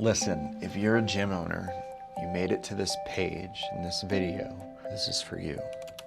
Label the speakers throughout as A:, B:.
A: Listen, if you're a gym owner, you made it to this page in this video, this is for you.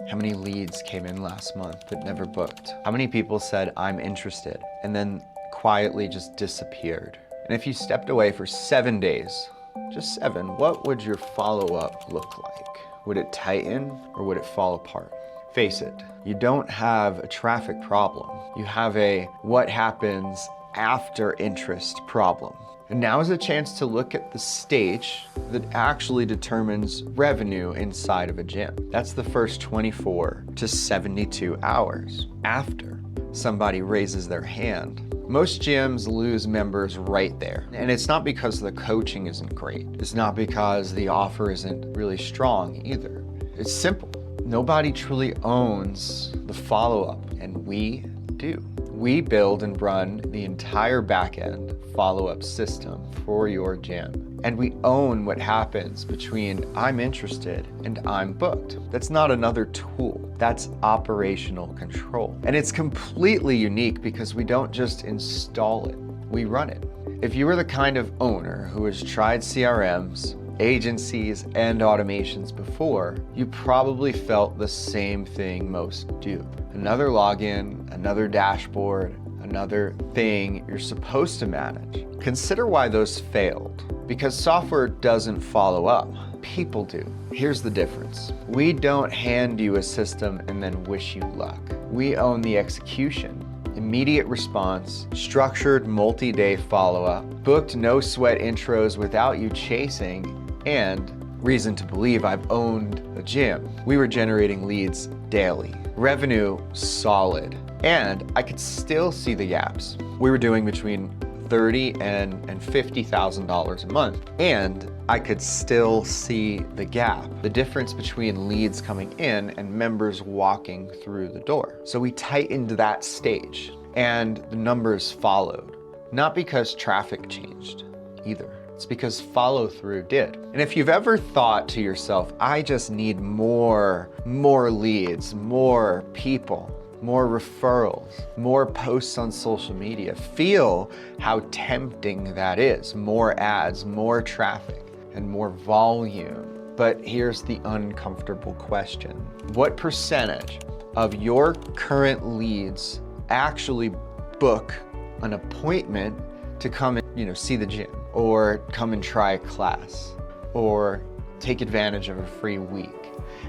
A: How many leads came in last month but never booked? How many people said, I'm interested, and then quietly just disappeared? And if you stepped away for 7 days, just 7, what would your follow-up look like? Would it tighten or would it fall apart? Face it, you don't have a traffic problem. You have a what happens after interest problem. And now is a chance to look at the stage that actually determines revenue inside of a gym. That's the first 24 to 72 hours after somebody raises their hand. Most gyms lose members right there. And it's not because the coaching isn't great. It's not because the offer isn't really strong either. It's simple. Nobody truly owns the follow-up, and we do. We build and run the entire back-end follow-up system for your gym. And we own what happens between I'm interested and I'm booked. That's not another tool. That's operational control. And it's completely unique because we don't just install it, we run it. If you were the kind of owner who has tried CRMs, agencies, and automations before, you probably felt the same thing most do. Another login, another dashboard, another thing you're supposed to manage. Consider why those failed. Because software doesn't follow up, people do. Here's the difference. We don't hand you a system and then wish you luck. We own the execution. Immediate response, structured multi-day follow-up, booked no sweat intros without you chasing, and reason to believe I've owned a gym. We were generating leads daily. Revenue solid. And I could still see the gaps. We were doing between $30,000 and $50,000 a month. And I could still see the gap, the difference between leads coming in and members walking through the door. So we tightened that stage and the numbers followed. Not because traffic changed either. It's because follow through did. And if you've ever thought to yourself, I just need more leads, more people, more referrals, more posts on social media, feel how tempting that is. More ads, more traffic, and more volume. But here's the uncomfortable question. What percentage of your current leads actually book an appointment to come and see the gym, or come and try a class, or take advantage of a free week?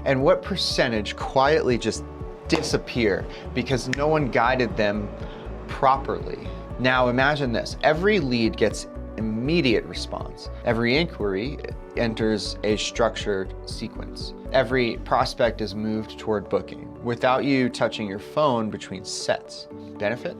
A: And what percentage quietly just disappear because no one guided them properly? Now imagine this, every lead gets immediate response. Every inquiry enters a structured sequence. Every prospect is moved toward booking without you touching your phone between sets. Benefit?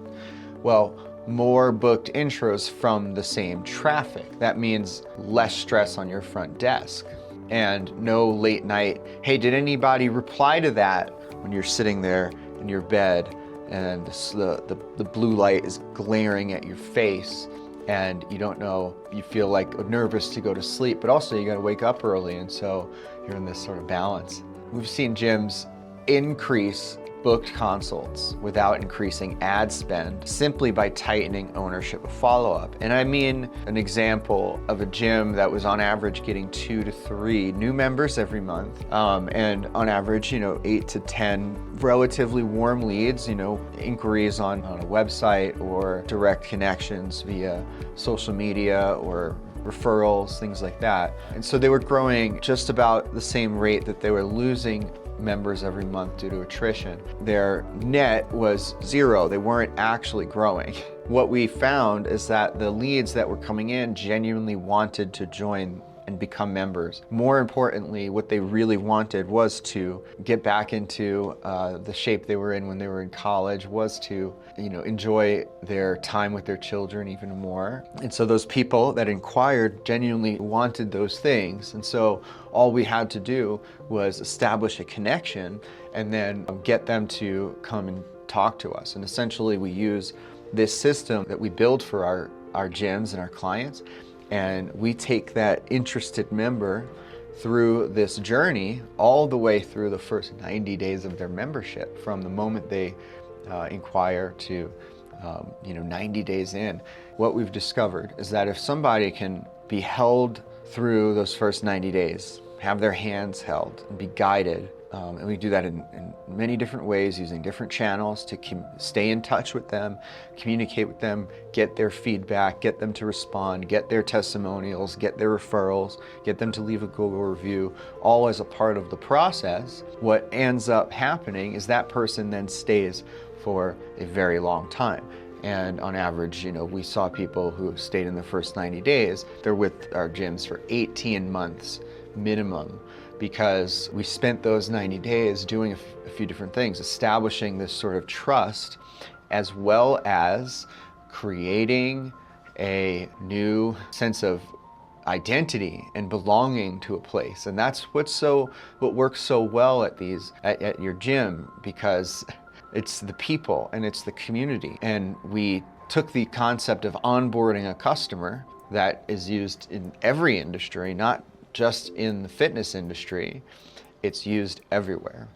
A: Well, more booked intros from the same traffic. That means less stress on your front desk and no late night, hey, did anybody reply to that? When you're sitting there in your bed and the blue light is glaring at your face and you don't know, you feel like nervous to go to sleep, but also you gotta wake up early, and so you're in this sort of balance. We've seen gyms increase booked consults without increasing ad spend simply by tightening ownership of follow-up. And I mean an example of a gym that was on average getting 2 to 3 new members every month, and on average 8 to 10 relatively warm leads, inquiries on a website or direct connections via social media or referrals, things like that. And so they were growing just about the same rate that they were losing members every month due to attrition. Their net was 0. They weren't actually growing. What we found is that the leads that were coming in genuinely wanted to join and become members. More importantly, what they really wanted was to get back into the shape they were in when they were in college, was to enjoy their time with their children even more. And so those people that inquired genuinely wanted those things. And so all we had to do was establish a connection and then get them to come and talk to us. And essentially we use this system that we build for our gyms and our clients, and we take that interested member through this journey all the way through the first 90 days of their membership, from the moment they inquire to 90 days in. What we've discovered is that if somebody can be held through those first 90 days, have their hands held and be guided. And we do that in many different ways, using different channels to stay in touch with them, communicate with them, get their feedback, get them to respond, get their testimonials, get their referrals, get them to leave a Google review, all as a part of the process. What ends up happening is that person then stays for a very long time. And on average, we saw people who stayed in the first 90 days, they're with our gyms for 18 months minimum, because we spent those 90 days doing a few different things, establishing this sort of trust, as well as creating a new sense of identity and belonging to a place. And that's what works so well at your gym, because it's the people and it's the community. And we took the concept of onboarding a customer that is used in every industry, not just in the fitness industry, it's used everywhere.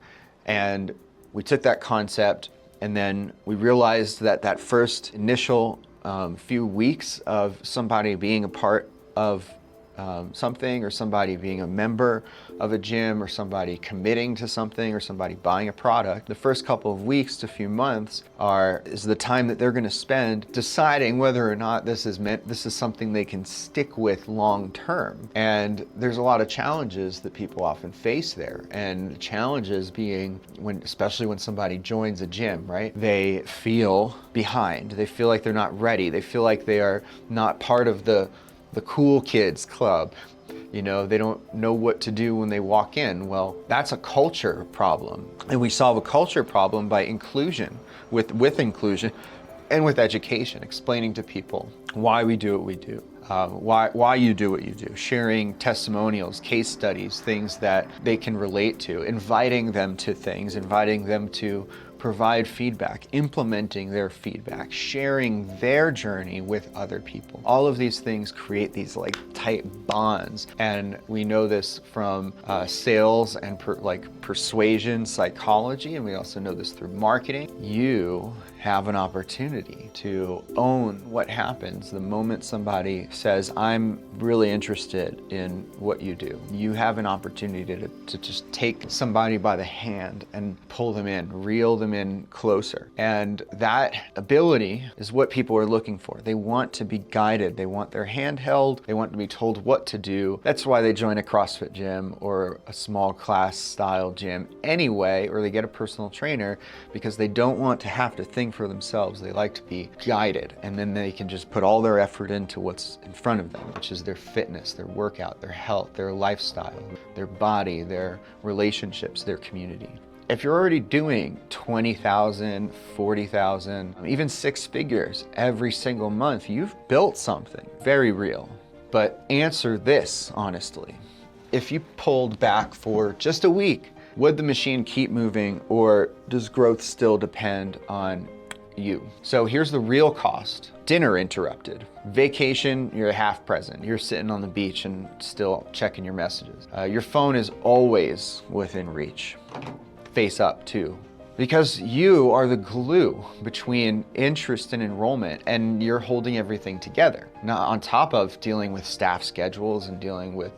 A: And we took that concept, and then we realized that first initial few weeks of somebody being a part of something, or somebody being a member of a gym, or somebody committing to something, or somebody buying a product, the first couple of weeks to few months is the time that they're going to spend deciding whether or not this is something they can stick with long term. And there's a lot of challenges that people often face there, and the challenges being especially when somebody joins a gym, right? They feel behind, they feel like they're not ready, they feel like they are not part of the cool kids club. They don't know what to do when they walk in. Well, that's a culture problem. And we solve a culture problem by inclusion, with inclusion and with education, explaining to people why we do what we do, why you do what you do, sharing testimonials, case studies, things that they can relate to, inviting them to things, inviting them to provide feedback, implementing their feedback, sharing their journey with other people. All of these things create these tight bonds. And we know this from sales and persuasion psychology, and we also know this through marketing. You have an opportunity to own what happens the moment somebody says, I'm really interested in what you do. You have an opportunity to just take somebody by the hand and pull them in, reel them in closer. And that ability is what people are looking for. They want to be guided. They want their hand held. They want to be told what to do. That's why they join a CrossFit gym or a small class style gym anyway, or they get a personal trainer, because they don't want to have to think for themselves. They like to be guided, and then they can just put all their effort into what's in front of them, which is their fitness, their workout, their health, their lifestyle, their body, their relationships, their community. If you're already doing 20,000, 40,000, even 6 figures every single month, you've built something very real. But answer this honestly. If you pulled back for just a week, would the machine keep moving, or does growth still depend on you? So here's the real cost. Dinner interrupted. Vacation, you're half present. You're sitting on the beach and still checking your messages. Your phone is always within reach. Face up too. Because you are the glue between interest and enrollment, and you're holding everything together. Now, on top of dealing with staff schedules and dealing with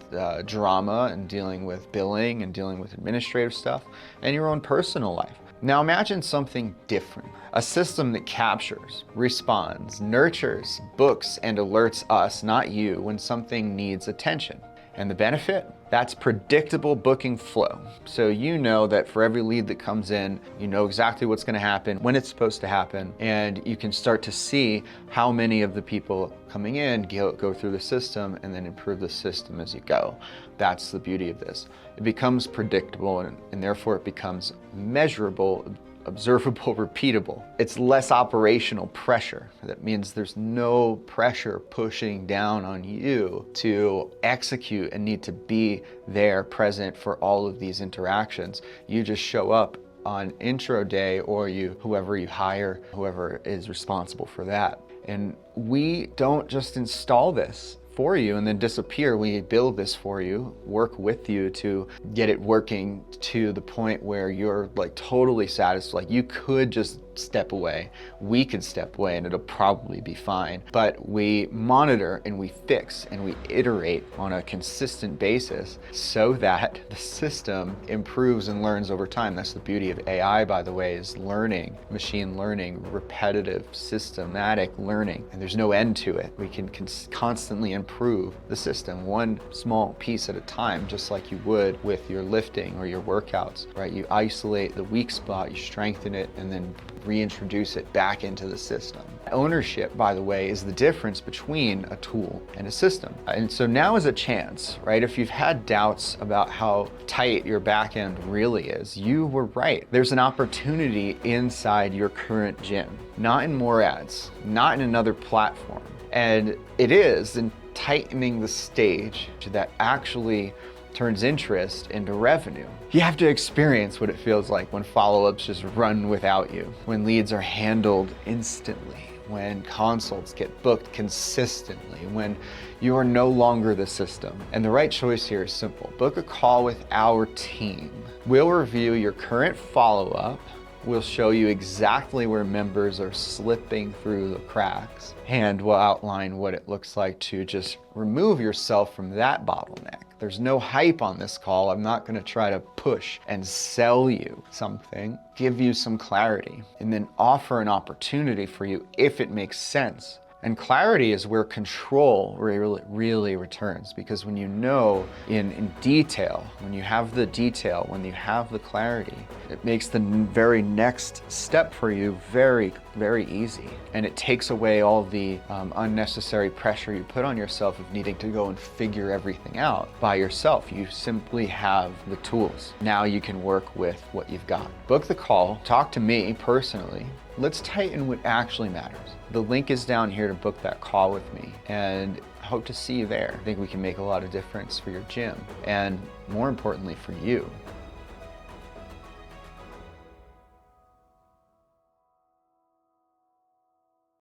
A: drama and dealing with billing and dealing with administrative stuff and your own personal life. Now imagine something different. A system that captures, responds, nurtures, books, and alerts us, not you, when something needs attention. And the benefit? That's predictable booking flow. So you know that for every lead that comes in, you know exactly what's going to happen, when it's supposed to happen, and you can start to see how many of the people coming in go through the system and then improve the system as you go. That's the beauty of this. It becomes predictable, and therefore it becomes measurable, observable, repeatable. It's less operational pressure. That means there's no pressure pushing down on you to execute and need to be there present for all of these interactions. You just show up on intro day, or whoever you hire, whoever is responsible for that. And we don't just install this for you and then disappear. We build this for you, work with you to get it working to the point where you're totally satisfied. You could just step away. We could step away and it'll probably be fine. But we monitor and we fix and we iterate on a consistent basis so that the system improves and learns over time. That's the beauty of AI, by the way, is learning, machine learning, repetitive, systematic learning. And there's no end to it. We can constantly improve the system one small piece at a time, just like you would with your lifting or your workouts, right? You isolate the weak spot, you strengthen it, and then reintroduce it back into the system. Ownership, by the way, is the difference between a tool and a system. And so now is a chance, right? If you've had doubts about how tight your back end really is, you were right. There's an opportunity inside your current gym, not in more ads, not in another platform. And it is in tightening the stage that actually turns interest into revenue. You have to experience what it feels like when follow-ups just run without you, when leads are handled instantly, when consults get booked consistently, when you are no longer the system. And the right choice here is simple. Book a call with our team. We'll review your current follow-up. We'll show you exactly where members are slipping through the cracks, and we'll outline what it looks like to just remove yourself from that bottleneck. There's no hype on this call. I'm not gonna try to push and sell you something, give you some clarity, and then offer an opportunity for you if it makes sense. And clarity is where control really returns, because when you know in detail, when you have the detail, when you have the clarity, it makes the very next step for you very, very easy. And it takes away all the unnecessary pressure you put on yourself of needing to go and figure everything out by yourself. You simply have the tools. Now you can work with what you've got. Book the call, talk to me personally. Let's tighten what actually matters. The link is down here to book that call with me, and I hope to see you there. I think we can make a lot of difference for your gym, and more importantly for you.